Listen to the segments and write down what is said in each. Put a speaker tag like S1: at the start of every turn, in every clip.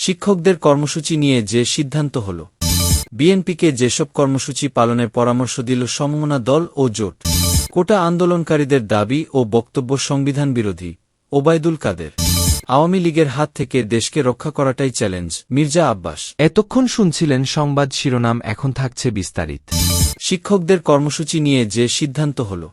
S1: শিক্ষকদের কর্মসূচি নিয়ে যে সিদ্ধান্ত হল। বিএনপিকে যেসব কর্মসূচি পালনের পরামর্শ দিল সমমনা দল ও জোট। কোটা আন্দোলনকারীদের দাবি ও বক্তব্য সংবিধান বিরোধী, ওবায়দুল কাদের। আওয়ামী লীগের হাত থেকে দেশকে রক্ষা করাটাই চ্যালেঞ্জ, মির্জা আব্বাস।
S2: এতক্ষণ শুনছিলেন সংবাদ শিরোনাম, এখন থাকছে বিস্তারিত।
S1: শিক্ষকদের কর্মসূচি নিয়ে যে সিদ্ধান্ত হল।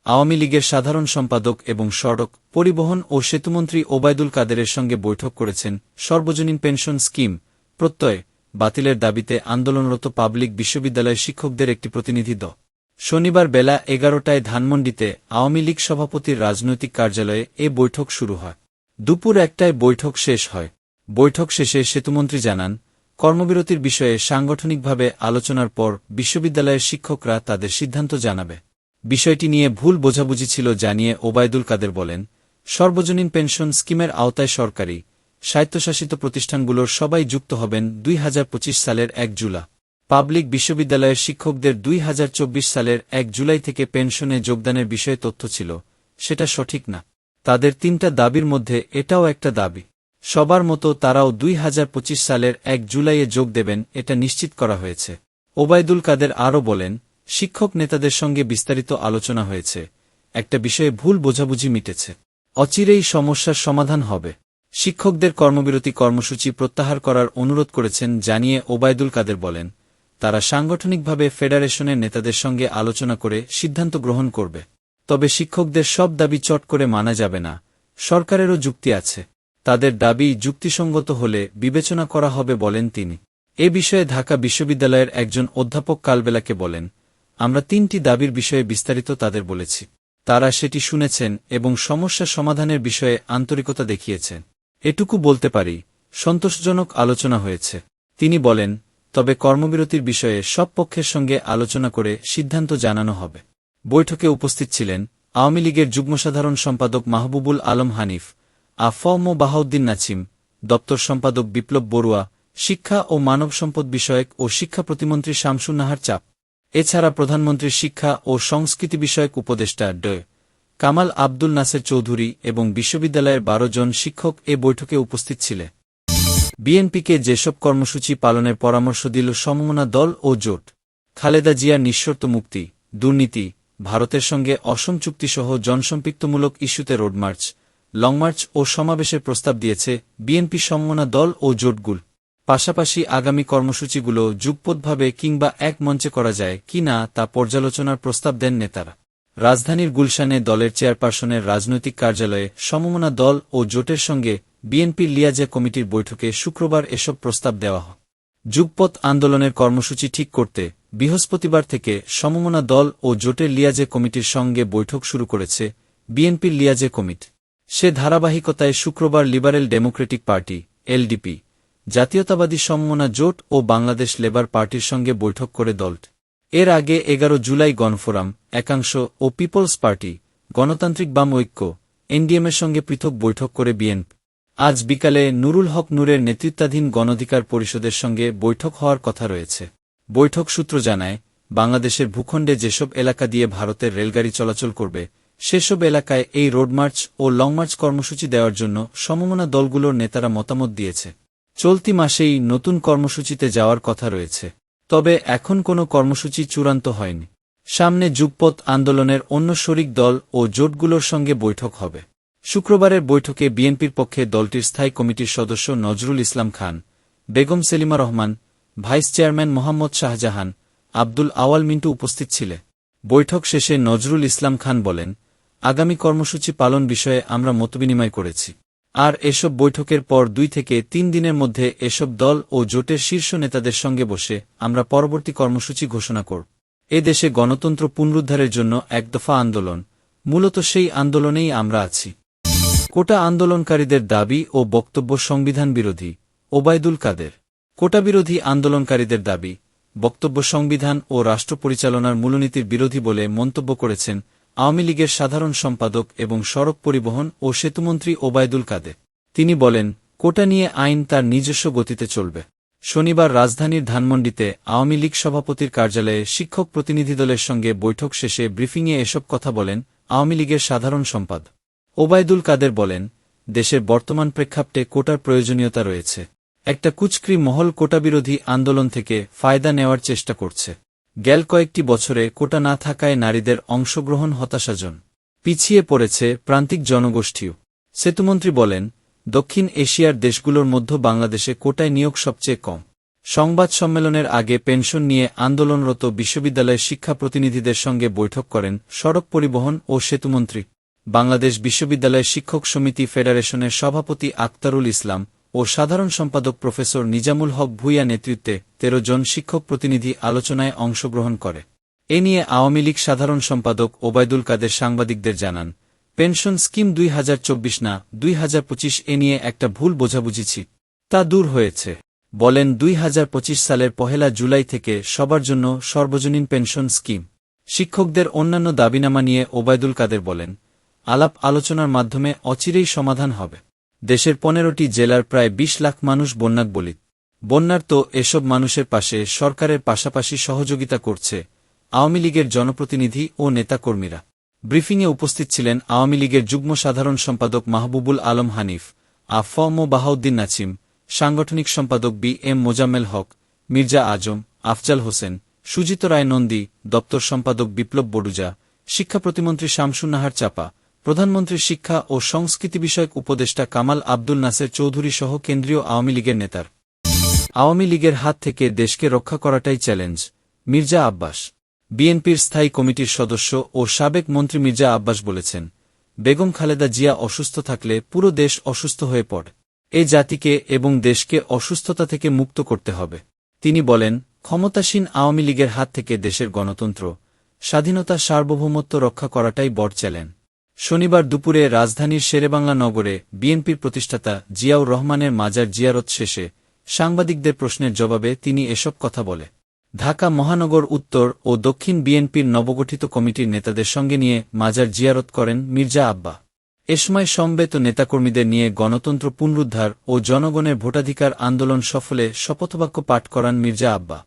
S1: আওয়ামী লীগের সাধারণ সম্পাদক এবং সড়ক, পরিবহন ও সেতুমন্ত্রী ওবায়দুল কাদেরের সঙ্গে বৈঠক করেছেন সর্বজনীন পেনশন স্কিম প্রত্যয় বাতিলের দাবিতে আন্দোলনরত পাবলিক বিশ্ববিদ্যালয়ের শিক্ষকদের একটি প্রতিনিধি দল শনিবার বেলা 11টায় ধানমন্ডিতে আওয়ামী লীগ সভাপতির রাজনৈতিক কার্যালয়ে এ বৈঠক শুরু হয়। দুপুর 1টায় বৈঠক শেষ হয়। বৈঠক শেষে সেতুমন্ত্রী জানান, কর্মবিরতির বিষয়ে সাংগঠনিকভাবে আলোচনার পর বিশ্ববিদ্যালয়ের শিক্ষকরা তাদের সিদ্ধান্ত জানাবে। বিষয়টি নিয়ে ভুল বোঝাবুঝি ছিল জানিয়ে ওবায়দুল কাদের বলেন, সর্বজনীন পেনশন স্কিমের আওতায় সরকারি, স্বায়ত্তশাসিত প্রতিষ্ঠানগুলোর সবাই যুক্ত হবেন 2025 সালের 1 জুলাই। পাবলিক বিশ্ববিদ্যালয়ের শিক্ষকদের 2024 সালের 1 জুলাই থেকে পেনশনে যোগদানের বিষয়ে তথ্য ছিল, সেটা সঠিক না। তাদের 3টা দাবির মধ্যে এটাও একটা দাবি। সবার মতো তারাও 2025 সালের 1 জুলাইয়ে যোগ দেবেন, এটা নিশ্চিত করা হয়েছে। ওবায়দুল কাদের আরও বলেন, শিক্ষক নেতাদের সঙ্গে বিস্তারিত আলোচনা হয়েছে, একটা বিষয়ে ভুল বোঝাবুঝি মিটেছে। অচিরেই সমস্যার সমাধান হবে। শিক্ষকদের কর্মবিরতি কর্মসূচি প্রত্যাহার করার অনুরোধ করেছেন জানিয়ে ওবায়দুল কাদের বলেন, তারা সাংগঠনিকভাবে ফেডারেশনের নেতাদের সঙ্গে আলোচনা করে সিদ্ধান্ত গ্রহণ করবে। তবে শিক্ষকদের সব দাবি চট করে মানা যাবে না, সরকারেরও যুক্তি আছে। তাদের দাবি যুক্তিসঙ্গত হলে বিবেচনা করা হবে বলেন তিনি। এ বিষয়ে ঢাকা বিশ্ববিদ্যালয়ের একজন অধ্যাপক কালবেলাকে বলেন, আমরা 3টি দাবির বিষয়ে বিস্তারিত তাদের বলেছি। তারা সেটি শুনেছেন এবং সমস্যা সমাধানের বিষয়ে আন্তরিকতা দেখিয়েছেন। এটুকু বলতে পারি, সন্তোষজনক আলোচনা হয়েছে। তিনি বলেন, তবে কর্মবিরতির বিষয়ে সব পক্ষের সঙ্গে আলোচনা করে সিদ্ধান্ত জানানো হবে। বৈঠকে উপস্থিত ছিলেন আওয়ামী লীগের যুগ্ম সাধারণ সম্পাদক মাহবুবুল আলম হানিফ, আফম বাহাউদ্দিন নাছিম, দপ্তর সম্পাদক বিপ্লব বড়ুয়া, শিক্ষা ও মানব সম্পদ বিষয়ক ও শিক্ষা প্রতিমন্ত্রী শামসুন নাহার চাপ। এছাড়া প্রধানমন্ত্রীর শিক্ষা ও সংস্কৃতি বিষয়ক উপদেষ্টা ড কামাল আব্দুল নাসের চৌধুরী এবং বিশ্ববিদ্যালয়ের 12 জন শিক্ষক এ বৈঠকে উপস্থিত ছিলেন। বিএনপিকে যেসব কর্মসূচি পালনের পরামর্শ দিল সমমনা দল ও জোট। খালেদা জিয়ার নিঃশর্ত মুক্তি, দুর্নীতি, ভারতের সঙ্গে অসম চুক্তিসহ জনসম্পৃক্তমূলক ইস্যুতে রোডমার্চ, লংমার্চ ও সমাবেশের প্রস্তাব দিয়েছে বিএনপি সমমনা দল ও জোটগুলো। পাশাপাশি আগামী কর্মসূচিগুলো যুগপৎভাবে কিংবা এক মঞ্চে করা যায় কি না তা পর্যালোচনার প্রস্তাব দেন নেতারা। রাজধানীর গুলশানে দলের চেয়ারপারসনের রাজনৈতিক কার্যালয়ে সমমনা দল ও জোটের সঙ্গে বিএনপির লিয়াজে কমিটির বৈঠকে শুক্রবার এসব প্রস্তাব দেওয়া হয়। যুগপৎ আন্দোলনের কর্মসূচি ঠিক করতে বৃহস্পতিবার থেকে সমমনা দল ও জোটের লিয়াজে কমিটির সঙ্গে বৈঠক শুরু করেছে বিএনপির লিয়াজে কমিটি। সে ধারাবাহিকতায় শুক্রবার লিবারেল ডেমোক্রেটিক পার্টি এলডিপি, জাতীয়তাবাদী সমমনা জোট ও বাংলাদেশ লেবার পার্টির সঙ্গে বৈঠক করে দলটি। এর আগে 11 জুলাই গণফোরাম, একাংশ ও পিপলস পার্টি, গণতান্ত্রিক বাম ঐক্য, এনডিএমের সঙ্গে পৃথক বৈঠক করে বিএনপি। আজ বিকালে নুরুল হক নূরের নেতৃত্বাধীন গণঅধিকার পরিষদের সঙ্গে বৈঠক হওয়ার কথা রয়েছে। বৈঠক সূত্র জানায়, বাংলাদেশের ভূখণ্ডে যেসব এলাকা দিয়ে ভারতের রেলগাড়ি চলাচল করবে, সেসব এলাকায় এই রোডমার্চ ও লংমার্চ কর্মসূচি দেওয়ার জন্য সমমনা দলগুলোর নেতারা মতামত দিয়েছে। চলতি মাসেই নতুন কর্মসূচিতে যাওয়ার কথা রয়েছে, তবে এখন কোনো কর্মসূচি চূড়ান্ত হয়নি। সামনে যুগপৎ আন্দোলনের অন্য শরিক দল ও জোটগুলোর সঙ্গে বৈঠক হবে। শুক্রবারের বৈঠকে বিএনপির পক্ষে দলটির স্থায়ী কমিটির সদস্য নজরুল ইসলাম খান, বেগম সেলিমা রহমান, ভাইস চেয়ারম্যান মোহাম্মদ শাহজাহান, আব্দুল আওয়াল মিন্টু উপস্থিত ছিলেন। বৈঠক শেষে নজরুল ইসলাম খান বলেন, আগামী কর্মসূচি পালন বিষয়ে আমরা মতবিনিময় করেছি। আর এসব বৈঠকের পর 2 থেকে 3 দিনের মধ্যে এসব দল ও জোটের শীর্ষ নেতাদের সঙ্গে বসে আমরা পরবর্তী কর্মসূচি ঘোষণা করব। এ দেশে গণতন্ত্র পুনরুদ্ধারের জন্য একদফা আন্দোলন, মূলত সেই আন্দোলনেই আমরা আছি। কোটা আন্দোলনকারীদের দাবি ও বক্তব্য সংবিধান বিরোধী, ওবায়দুল কাদের। কোটা বিরোধী আন্দোলনকারীদের দাবি, বক্তব্য সংবিধান ও রাষ্ট্র পরিচালনার মূলনীতির বিরোধী বলে মন্তব্য করেছেন আওয়ামী লীগের সাধারণ সম্পাদক এবং সড়ক পরিবহন ও সেতুমন্ত্রী ওবায়দুল কাদের। তিনি বলেন, কোটা নিয়ে আইন তার নিজস্ব গতিতে চলবে। শনিবার রাজধানীর ধানমন্ডিতে আওয়ামী লীগ সভাপতির কার্যালয়ে শিক্ষক প্রতিনিধিদলের সঙ্গে বৈঠক শেষে ব্রিফিংয়ে এসব কথা বলেন আওয়ামী লীগের সাধারণ সম্পাদক ওবায়দুল কাদের। বলেন, দেশের বর্তমান প্রেক্ষাপটে কোটার প্রয়োজনীয়তা রয়েছে। একটা কুচক্রি মহল কোটাবিরোধী আন্দোলন থেকে ফায়দা নেওয়ার চেষ্টা করছে। গেল কয়েকটি বছরে কোটা না থাকায় নারীদের অংশগ্রহণ হতাশাজন পিছিয়ে পড়েছে প্রান্তিক জনগোষ্ঠীও। সেতুমন্ত্রী বলেন, দক্ষিণ এশিয়ার দেশগুলোর মধ্যে বাংলাদেশে কোটায় নিয়োগ সবচেয়ে কম। সংবাদ সম্মেলনের আগে পেনশন নিয়ে আন্দোলনরত বিশ্ববিদ্যালয়ের শিক্ষা প্রতিনিধিদের সঙ্গে বৈঠক করেন সড়ক পরিবহন ও সেতুমন্ত্রী। বাংলাদেশ বিশ্ববিদ্যালয় শিক্ষক সমিতি ফেডারেশনের সভাপতি আক্তারুল ইসলাম ও সাধারণ সম্পাদক প্রফেসর নিজামুল হক ভূঁইয়া নেতৃত্বে ১৩ জন শিক্ষক প্রতিনিধি আলোচনায় অংশগ্রহণ করে। এ নিয়ে আওয়ামী লীগ সাধারণ সম্পাদক ওবায়দুল কাদের সাংবাদিকদের জানান, পেনশন স্কিম ২০২৪ না ২০২৫ এ নিয়ে একটা ভুল বোঝাবুঝি ছিল, তা দূর হয়েছে। বলেন, ২০২৫ সালের ১ জুলাই থেকে সবার জন্য সর্বজনীন পেনশন স্কিম। শিক্ষকদের অন্যান্য দাবিনামা নিয়ে ওবায়দুল কাদের বলেন, আলাপ আলোচনার মাধ্যমে অচিরেই সমাধান হবে। দেশের ১৫টি জেলার প্রায় ২০ লাখ মানুষ বন্যাকবলিত। বন্যার তো এসব মানুষের পাশে সরকারের পাশাপাশি সহযোগিতা করছে আওয়ামী লীগের জনপ্রতিনিধি ও নেতাকর্মীরা। ব্রিফিংয়ে উপস্থিত ছিলেন আওয়ামী লীগের যুগ্ম সাধারণ সম্পাদক মাহবুবুল আলম হানিফ, আ.ফ.ম বাহাউদ্দিন নাছিম, সাংগঠনিক সম্পাদক বি.এম মোজাম্মেল হক, মির্জা আজম, আফজাল হোসেন, সুজিত রায় নন্দী, দপ্তর সম্পাদক বিপ্লব বড়ুজা, শিক্ষা প্রতিমন্ত্রী শামসুন্নাহার চাপা, প্রধানমন্ত্রীর শিক্ষা ও সংস্কৃতি বিষয়ক উপদেষ্টা কামাল আব্দুল নাসের চৌধুরী সহ কেন্দ্রীয় আওয়ামী লীগের নেতার। আওয়ামী লীগের হাত থেকে দেশকে রক্ষা করাটাই চ্যালেঞ্জ, মির্জা আব্বাস। বিএনপির স্থায়ী কমিটির সদস্য ও সাবেক মন্ত্রী মির্জা আব্বাস বলেছেন, বেগম খালেদা জিয়া অসুস্থ থাকলে পুরো দেশ অসুস্থ হয়ে পড়ে। এ জাতিকে এবং দেশকে অসুস্থতা থেকে মুক্ত করতে হবে। তিনি বলেন, ক্ষমতাসীন আওয়ামী লীগের হাত থেকে দেশের গণতন্ত্র, স্বাধীনতা, সার্বভৌমত্ব রক্ষা করাটাই বড় চ্যালেঞ্জ। শনিবার দুপুরে রাজধানীর শেরেবাংলা নগরে বিএনপির প্রতিষ্ঠাতা জিয়াউর রহমানের মাজার জিয়ারত শেষে সাংবাদিকদের প্রশ্নের জবাবে তিনি এসব কথা বলে। ঢাকা মহানগর উত্তর ও দক্ষিণ বিএনপির নবগঠিত কমিটির নেতাদের সঙ্গে নিয়ে মাজার জিয়ারত করেন মির্জা আব্বা। এ সময় সমবেত নেতাকর্মীদের নিয়ে গণতন্ত্র পুনরুদ্ধার ও জনগণের ভোটাধিকার আন্দোলন সফলে শপথবাক্য পাঠ করান মির্জা আব্বা।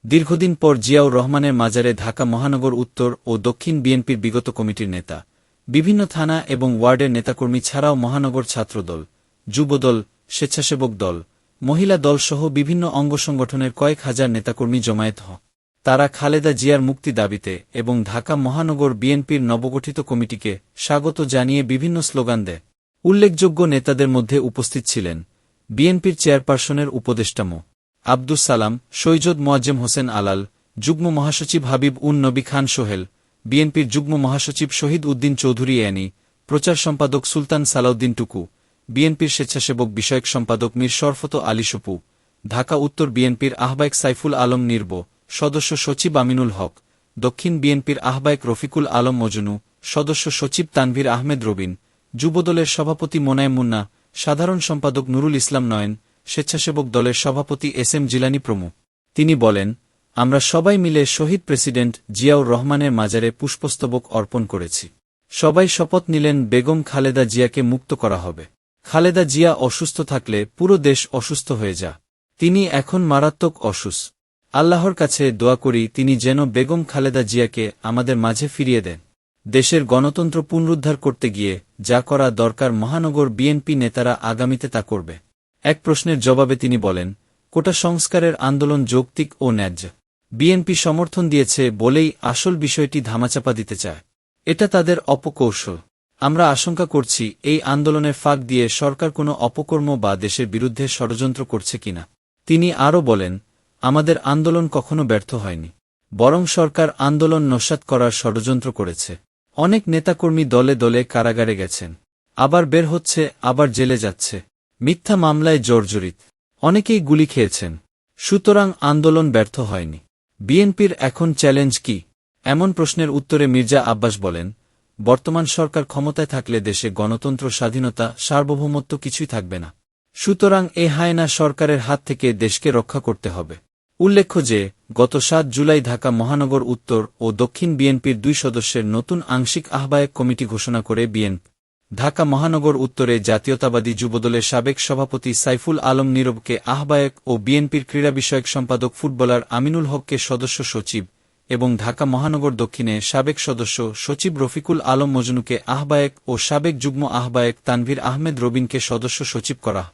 S1: দীর্ঘদিন পর জিয়াউর রহমানের মাজারে ঢাকা মহানগর উত্তর ও দক্ষিণ বিএনপির বিগত কমিটির নেতা, বিভিন্ন থানা এবং ওয়ার্ডের নেতাকর্মী ছাড়াও মহানগর ছাত্রদল, যুবদল, স্বেচ্ছাসেবক দল, মহিলা দলসহ বিভিন্ন অঙ্গ সংগঠনের কয়েক হাজার নেতাকর্মী জমায়েত হন। তারা খালেদা জিয়ার মুক্তি দাবিতে এবং ঢাকা মহানগর বিএনপির নবগঠিত কমিটিকে স্বাগত জানিয়ে বিভিন্ন স্লোগান দেয়। উল্লেখযোগ্য নেতাদের মধ্যে উপস্থিত ছিলেন বিএনপির চেয়ারপারসনের উপদেষ্টা মো. আব্দুস সালাম, সৈয়দ মোয়াজ্জেম হোসেন আলাল, যুগ্ম মহাসচিব হাবিব উন নবী খান সোহেল, বিএনপির যুগ্ম মহাসচিব শহীদ উদ্দিন চৌধুরী অ্যানি, প্রচার সম্পাদক সুলতান সালাউদ্দিন টুকু, বিএনপির স্বেচ্ছাসেবক বিষয়ক সম্পাদক মীর শরফত আলী সপু, ঢাকা উত্তর বিএনপির আহ্বায়ক সাইফুল আলম নির্ব, সদস্য সচিব আমিনুল হক, দক্ষিণ বিএনপির আহ্বায়ক রফিকুল আলম মজনু, সদস্য সচিব তানভীর আহমেদ রবিন, যুবদলের সভাপতি মোনায়েম মুন্না, সাধারণ সম্পাদক নুরুল ইসলাম নয়ন, স্বেচ্ছাসেবক দলের সভাপতি এস.এম. জিলানী প্রমুখ। তিনি বলেন, আমরা সবাই মিলে শহীদ প্রেসিডেন্ট জিয়াউর রহমানের মাজারে পুষ্পস্তবক অর্পণ করেছি। সবাই শপথ নিলেন বেগম খালেদা জিয়াকে মুক্ত করা হবে। খালেদা জিয়া অসুস্থ থাকলে পুরো দেশ অসুস্থ হয়ে যা। তিনি এখন মারাত্মক অসুস্থ। আল্লাহর কাছে দোয়া করি তিনি যেন বেগম খালেদা জিয়াকে আমাদের মাঝে ফিরিয়ে দেন। দেশের গণতন্ত্র পুনরুদ্ধার করতে গিয়ে যা করা দরকার মহানগর বিএনপি নেতারা আগামীতে তা করবে। এক প্রশ্নের জবাবে তিনি বলেন, কোটা সংস্কারের আন্দোলন যৌক্তিক ও ন্যায্য। বিএনপি সমর্থন দিয়েছে বলেই আসল বিষয়টি ধামাচাপা দিতে চায়। এটা তাদের অপকৌশল। আমরা আশঙ্কা করছি এই আন্দোলনের ফাঁক দিয়ে সরকার কোনো অপকর্ম বা দেশের বিরুদ্ধে ষড়যন্ত্র করছে কিনা। তিনি আরও বলেন, আমাদের আন্দোলন কখনো ব্যর্থ হয়নি, বরং সরকার আন্দোলন নস্যাৎ করার ষড়যন্ত্র করেছে। অনেক নেতাকর্মী দলে দলে কারাগারে গেছেন, আবার বের হচ্ছে, আবার জেলে যাচ্ছে, মিথ্যা মামলায় জর্জরিত, অনেকেই গুলি খেয়েছেন। সুতরাং আন্দোলন ব্যর্থ হয়নি। বিএনপির এখন চ্যালেঞ্জ কি? এমন প্রশ্নের উত্তরে মির্জা আব্বাস বলেন, বর্তমান সরকার ক্ষমতায় থাকলে দেশে গণতন্ত্র, স্বাধীনতা, সার্বভৌমত্ব কিছুই থাকবে না। সুতরাং এ হায়না সরকারের হাত থেকে দেশকে রক্ষা করতে হবে। উল্লেখ্য যে, গত ৭ জুলাই ঢাকা মহানগর উত্তর ও দক্ষিণ বিএনপির ২ সদস্যের নতুন আংশিক আহ্বায়ক কমিটি ঘোষণা করে বিএনপি। ঢাকা মহানগর উত্তরে জাতীয়তাবাদী যুবদলের সাবেক সভাপতি সাইফুল আলম নীরবকে আহ্বায়ক ও বিএনপির ক্রীড়া বিষয়ক সম্পাদক ফুটবলার আমিনুল হককে সদস্য সচিব এবং ঢাকা মহানগর দক্ষিণে সাবেক সদস্য সচিব রফিকুল আলম মজনুকে আহ্বায়ক ও সাবেক যুগ্ম আহ্বায়ক তানভীর আহমেদ রবিনকে সদস্য সচিব করা।